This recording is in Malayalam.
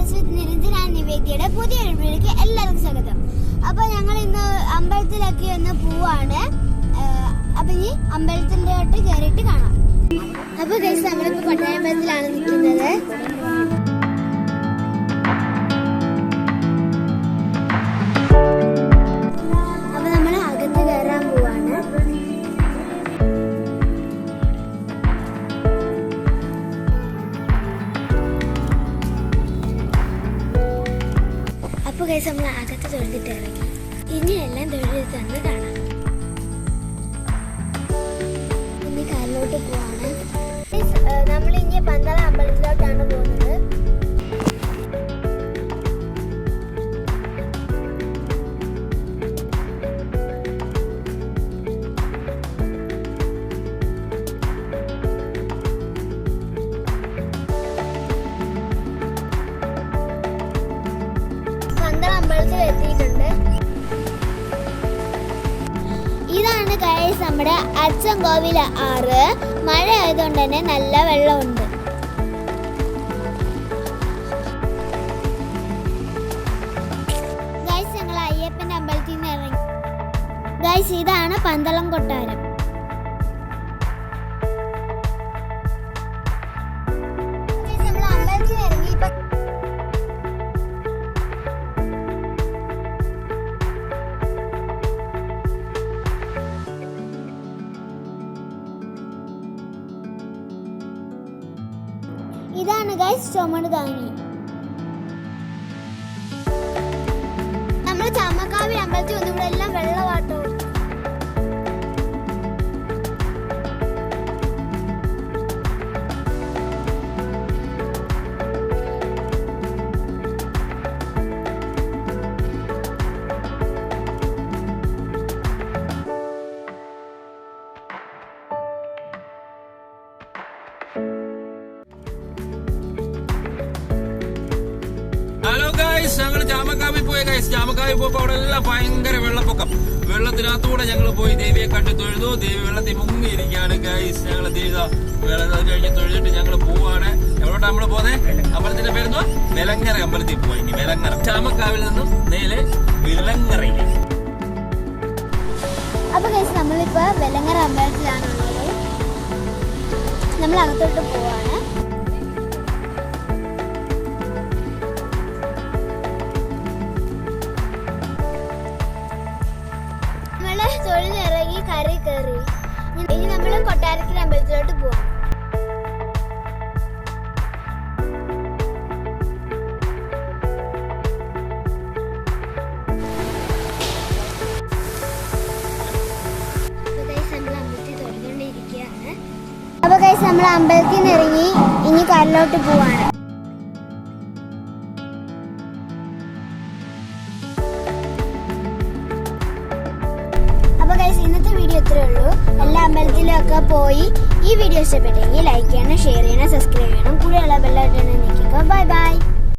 ട്രാവൽസ് വിത്ത് നിരഞ്ജന നിവേദ്യയുടെ പുതിയൊരു വീഡിയോയ്ക്ക് എല്ലാവർക്കും സ്വാഗതം. അപ്പൊ ഞങ്ങൾ ഇന്ന് അമ്പലത്തിലൊക്കെ ഒന്ന് പോവാണ്. അപ്പൊ ഇനി അമ്പലത്തിന്റെ തൊട്ട് കയറിയിട്ട് കാണാം. അപ്പൊ ഗൈസ് നമ്മളിപ്പോ കൊട്ടാരമ്പലത്തിലാണ് നിൽക്കുന്നത്. അപ്പൊ നമ്മൾ അകത്ത് കയറാൻ പോവാണ്. അപ്പോൾ ഗൈസ് നമ്മൾ അകത്ത് തൊഴുതിട്ട് ഇറങ്ങി. ഇനി എല്ലാം തൊഴുതി തന്ന് കാണാം. ഇനി കാലിലോട്ട് പോവാണ്. നമ്മൾ ഇനി പന്തള അമ്പലത്തിലോട്ടാണ് പോകുന്നത്. അമ്പലത്തിൽ എത്തിയിട്ടുണ്ട്. ഇതാണ് ഗൈസ് നമ്മുടെ അച്ചൻകോവിൽ ആറ്. മഴ ആയതുകൊണ്ട് തന്നെ നല്ല വെള്ളമുണ്ട്. ഗൈസ് ഞങ്ങൾ അയ്യപ്പന്റെ അമ്പലത്തിൽ നിന്ന് ഇറങ്ങി. ഗൈസ് ഇതാണ് പന്തളം കൊട്ടാരം. നമ്മൾ അമ്പലത്തിൽ ഇറങ്ങി. ഇതാണ് ഗൈസ് ചുമട് താങ്ങി. നമ്മൾ ചാമക്കാവിൽ അമ്പലത്തിൽ വന്നു. ഇവിടെ എല്ലാം വെള്ളവാട്ടോ. ഹലോ ഗൈസ്, ഞങ്ങൾ ചാമക്കാവിൽ പോയി ഗൈസ്. ചാമക്കാവിൽ പോയപ്പോ അവിടെ എല്ലാം ഭയങ്കര വെള്ളപ്പൊക്കം. വെള്ളത്തിനകത്തൂടെ ഞങ്ങൾ പോയി ദേവിയെ കണ്ടു തൊഴുതു. ദേവി വെള്ളത്തിൽ മുങ്ങിയിരിക്കുകയാണ് ഗൈസ്. ഞങ്ങൾ വെള്ളം കഴിഞ്ഞ് തൊഴുതിട്ട് ഞങ്ങൾ പോവാണ്. എവിടോട്ടാ നമ്മള് പോകുന്നത്? അമ്പലത്തിന്റെ പേരെന്തോ? വെലങ്ങര അമ്പലത്തിൽ പോയി. ഇനി വെലങ്ങര ചാമക്കാവിൽ നിന്നും നേരെ വിലങ്ങറയിൽ. അപ്പൊ ഗൈസ് നമ്മളിപ്പോ വെലങ്ങര അമ്പലത്തിലാണുള്ളത്. നമ്മൾ അകത്തോട്ട് പോവാണ്. തൊഴിലിറങ്ങി കറി കയറി. ഇനി നമ്മൾ കൊട്ടാരക്കര അമ്പലത്തിലോട്ട് പോവാം. അപ്പൊ ഗൈസ് നമ്മൾ അമ്പലത്തിൽ നിന്ന് ഇറങ്ങി ഇനി കരലോട്ട് പോവാണ്. ഇന്നത്തെ വീഡിയോ ഇത്രയേ ഉള്ളൂ. എല്ലാ അമ്പലത്തിലൊക്കെ പോയി ഈ വീഡിയോ ഇഷ്ടപ്പെട്ടെങ്കിൽ ലൈക്ക് ചെയ്യണം, ഷെയർ ചെയ്യണം, സബ്സ്ക്രൈബ് ചെയ്യണം. കൂടെയുള്ള ബെല്ലൈക്കൺ ഞെക്കിക്കോ. Bye bye.